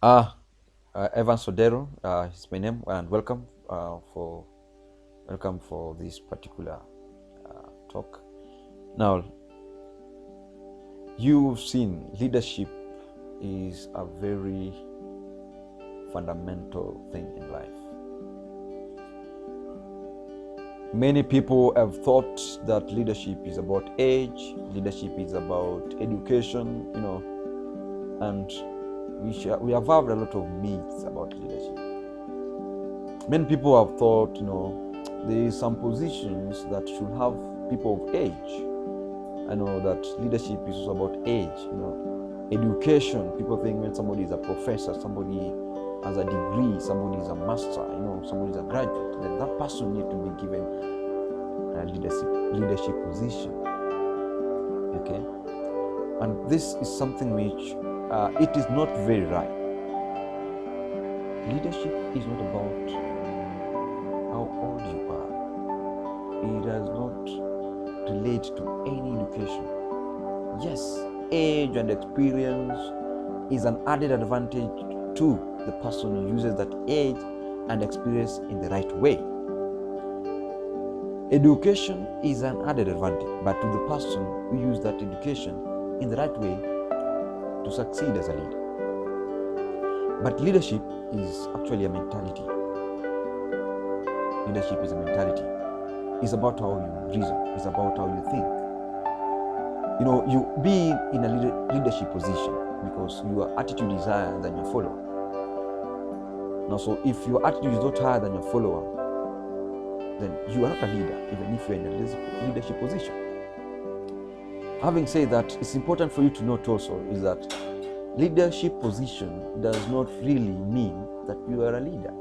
Ah, Evance Odero is my name, and welcome for this particular talk. Now, you've seen leadership is a very fundamental thing in life. Many people have thought that leadership is about age, leadership is about education, and we have had a lot of myths about leadership. Many people have thought, there is some positions that should have people of age. I know that leadership is also about age, education. People think when somebody is a professor, somebody has a degree, somebody is a master, somebody is a graduate, then that person needs to be given a leadership position. Okay, and this is something which it is not very right. Leadership is not about how old you are. It does not relate to any education. Yes, age and experience is an added advantage to the person who uses that age and experience in the right way. Education is an added advantage, but to the person who uses that education in the right way to succeed as a leader. But leadership is actually a mentality. Leadership is a mentality. It's about how you reason. It's about how you think. You be in a leadership position because your attitude is higher than your follower. Now, so if your attitude is not higher than your follower, then you are not a leader, even if you're in a leadership position. Having said that, it's important for you to note also is that leadership position does not really mean that you are a leader.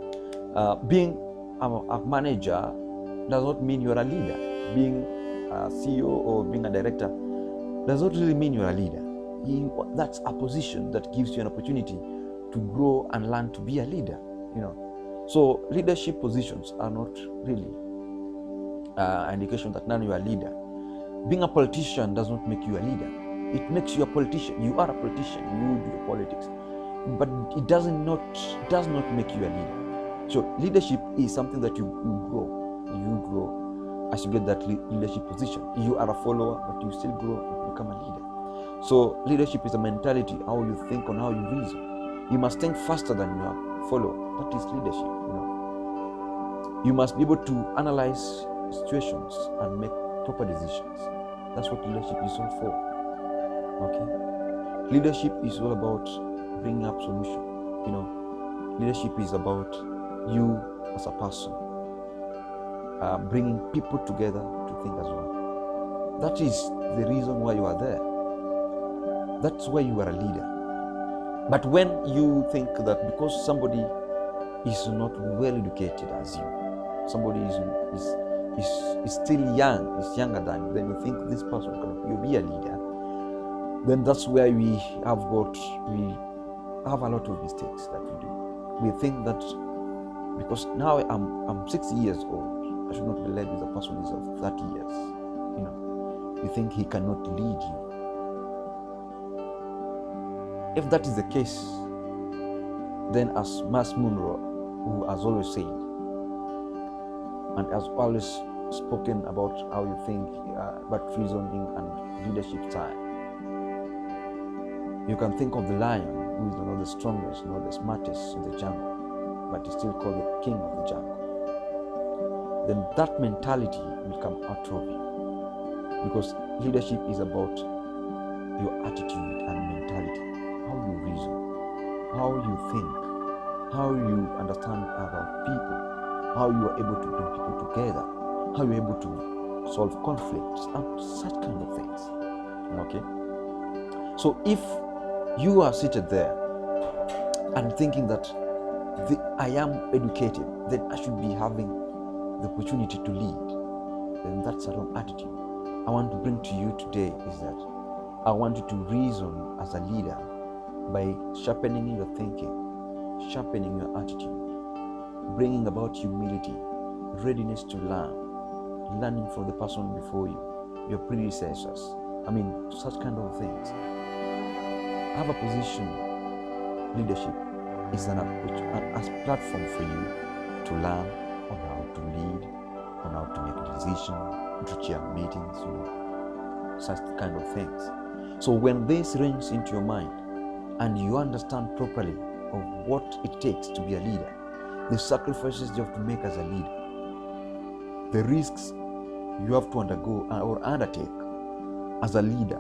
Being a manager does not mean you are a leader. Being a CEO or being a director does not really mean you are a leader. That's a position that gives you an opportunity to grow and learn to be a leader. So leadership positions are not really an indication that now you are a leader. Being a politician does not make you a leader. It makes you a politician. You are a politician. You do the politics, but it does not make you a leader. So leadership is something that you grow. You grow as you get that leadership position. You are a follower, but you still grow and become a leader. So leadership is a mentality, how you think and how you reason. You must think faster than your follower. That is leadership. You must be able to analyze situations and make proper decisions. That's what leadership is all for. Okay? Leadership is all about bringing up solution. Leadership is about you as a person, bringing people together to think as one. That is the reason why you are there. That's why you are a leader. But when you think that because somebody is not well educated as you, somebody is still young, is younger than you, then you think this person can be a leader, then that's where we have a lot of mistakes that we do. We think that because now I'm 60 years old, I should not be led with a person who is of 30 years. You think he cannot lead you. If that is the case, then as Mas Munro, who has always said, and has always spoken about how you think about reasoning and leadership style, you can think of the lion who is not the strongest, not the smartest in the jungle, but is still called the king of the jungle. Then that mentality will come out of you, because leadership is about your attitude and mentality, how you reason, how you think, how you understand about people, how you are able to bring people together, how you're able to solve conflicts, and such kind of things. Okay? So if you are seated there and thinking that I am educated, then I should be having the opportunity to lead, then that's a wrong attitude. I want to bring to you today is that I want you to reason as a leader by sharpening your thinking, sharpening your attitude, bringing about humility, readiness to learn, learning from the person before you, your predecessors. Such kind of things. Have a position, leadership, is a platform for you to learn on how to lead, on how to make decisions, to chair meetings, such kind of things. So when this rings into your mind and you understand properly of what it takes to be a leader, the sacrifices you have to make as a leader, the risks you have to undergo or undertake as a leader,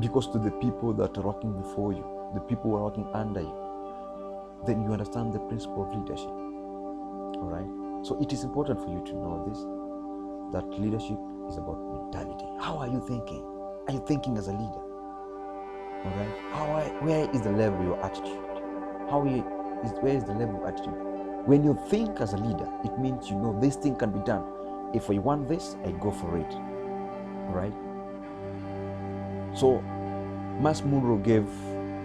because to the people that are working before you, the people who are working under you, then you understand the principle of leadership. All right? So it is important for you to know this, that leadership is about mentality. How are you thinking? Are you thinking as a leader? All right? Where is the level of your attitude? Where is the level of attitude? When you think as a leader, it means you know this thing can be done. If I want this, I go for it. All right? So Mas Munro gave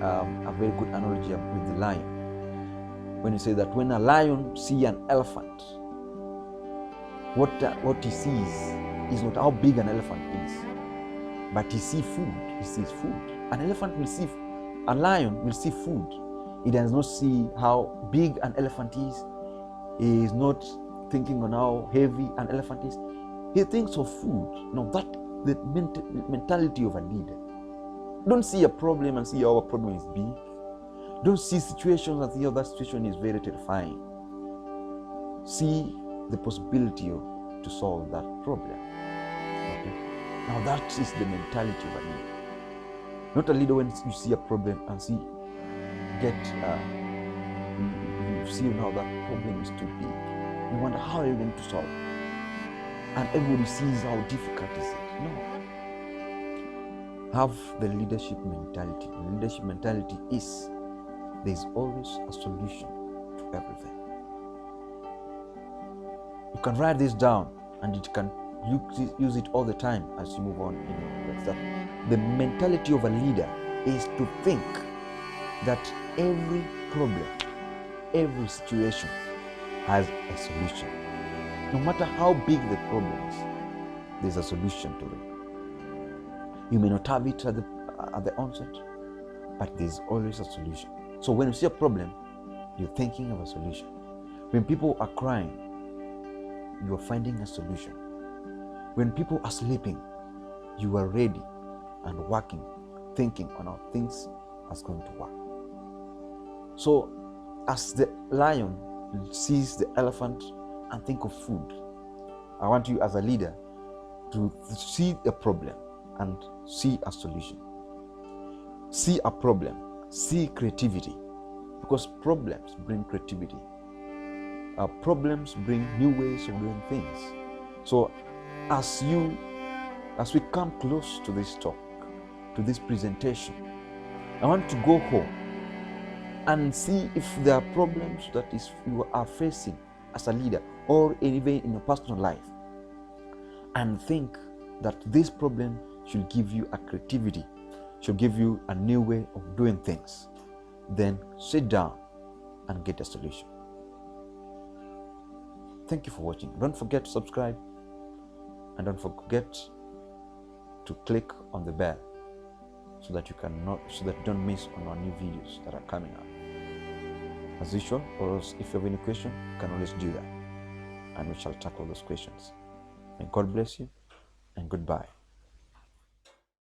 a very good analogy with the lion. When he said that when a lion sees an elephant, what he sees is not how big an elephant is, but he sees food. He sees food. An elephant will see, a lion will see food. He does not see how big an elephant is. He is not thinking on how heavy an elephant is. He thinks of food. Now that the mentality of a leader. Don't see a problem and see how a problem is big. Don't see situations and see how that situation is very terrifying. See the possibility to solve that problem. Okay? Now that is the mentality of a leader. Not a leader when you see a problem and you see now that problem is too big. You wonder how are you going to solve it? And everybody sees how difficult is it. No. Have the leadership mentality. The leadership mentality is there is always a solution to everything. You can write this down and you can use it all the time as you move on in your life. That the mentality of a leader is to think that every problem, every situation has a solution. No matter how big the problem is, there's a solution to it. You may not have it at the onset, but there's always a solution. So when you see a problem, you're thinking of a solution. When people are crying, you are finding a solution. When people are sleeping, you are ready and working, thinking on how things are going to work. So as the lion sees the elephant and think of food, I want you as a leader to see a problem and see a solution. See a problem, see creativity, because problems bring creativity. Problems bring new ways of doing things. So as we come close to this talk, to this presentation, I want to go home and see if there are problems that you are facing as a leader or even in your personal life, and think that this problem should give you a creativity, should give you a new way of doing things. Then sit down and get a solution. Thank you for watching. Don't forget to subscribe and don't forget to click on the bell so that you don't miss on our new videos that are coming up. As usual, or else if you have any question, you can always do that and we shall tackle those questions. May God bless you and goodbye.